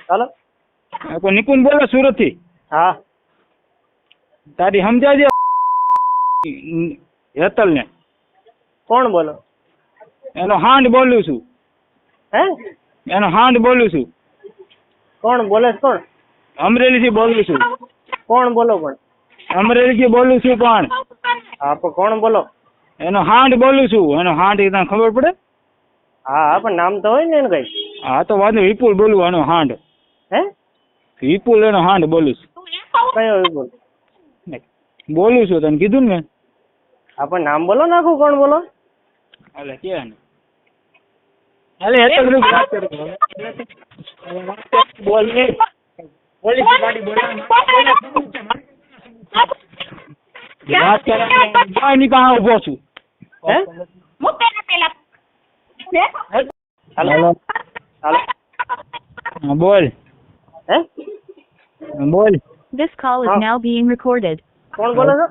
ચાલો. કોઈ નિકુંજ બોલે સુરત થી. હા. તારી સમજાજે હેતલ ને. કોણ બોલો? એનો હાંડ બોલું છું. હે? એનો હાંડ બોલું છું. કોણ બોલે છે? કોણ? અમરેલી થી બોલું છું. કોણ બોલો પણ? અમરેલી થી બોલું છું પણ. હા પણ કોણ બોલો? એનો હાંડ બોલું છું. એનો હાંડ તને ખબર પડે? હા હા પણ નામ તો હોય ને એનું કઈ. હા તો વાંધો વિપુલ બોલું એનો હાંડ. હે? વિપુલ એનો હાંડ બોલું છું. કયો વિપુલ? બોલું છું તને કીધું ને. હા પણ નામ બોલો નાખું કોણ બોલો? અલે કે ને. અલે હેતલ ગ્રુપ વાત કરે. બોલ ને. પોલીસ ગાડી બોલાવ. વાત કરે ની કહાં ઉભો છું. હે? હાલો. હાલો. હા બોલ. હે? બોલ. This call is now being recorded. કોણ બોલો છો?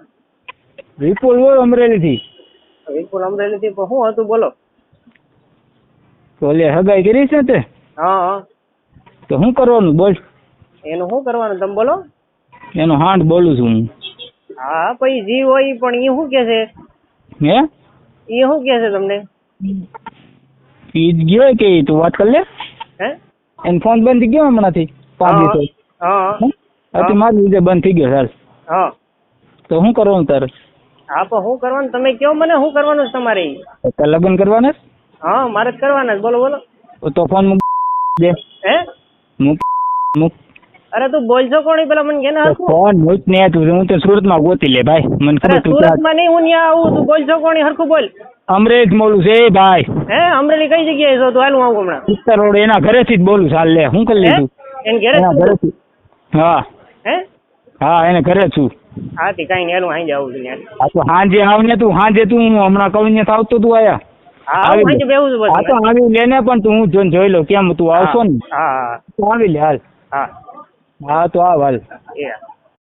વિપુલ બોલ અમરેલી થી. વિપુલ અમરેલી થી પણ શું હતું બોલો? તો લે હગાઈ કરી છે તે? હા હા. તો શું કરવાનું બોલ? એનું શું કરવાનું તમે બોલો? એનો હાંડ બોલું છું હું. હા પછી જીવ હોય પણ એ શું કે છે? હે? એ શું કે છે તમને? ઈ ગયો કે તું વાત કર લે. હે? એન ફોન બંધ થઈ ગયો હમણાંથી 5 દિવસ. હા. અત્યારે મારી લીધે બંધ થઈ ગયો હાલ. હા. તો શું કરવાનું તારે? હા પણ શું કરવાનું તમે કયો મને શું કરવાનું છે તમારે? તારે લગ્ન કરવાના? હા મારે જ કરવાના છે બોલો બોલો. તો ફોન મૂક દે. હે? મૂક. અરે તું બોલશો કોણ પેલા મને કેને હરખું? ફોન મૂક ને તું. હું તો સુરતમાં ગોતી લે ભાઈ. મને ખબર તું સુરતમાં નહીં હું ત્યાં આવું. તું બોલશો કોણ હરખું બોલ. અમરેલી બોલું છે ભાઈ. હે અમરેલી કઈ જગ્યાએ છો? તું હાલ હું આવું હમણાં. ઉત્તર રોડ એના ઘરેથી જ બોલું ચાલ લે. શું કરી લીધું? એને ઘરે એના ઘરેથી. હા. હે? હા એને ઘરે છું. હા તે કઈ નહીં હાલ હું અહીં આવું છું ત્યાં. હા તો સાંજે આવને તું. સાંજે તું હમણાં કવિને આવતો તું આયા. હા હું અહીં બેહું છું હા તો પછી. આવી લે ને પણ તું હું જોઈને જોઈ લઉં કેમ તું આવશો ને. હા તો આવી લે હાલ. હા. હા તો આવ હાલ. એ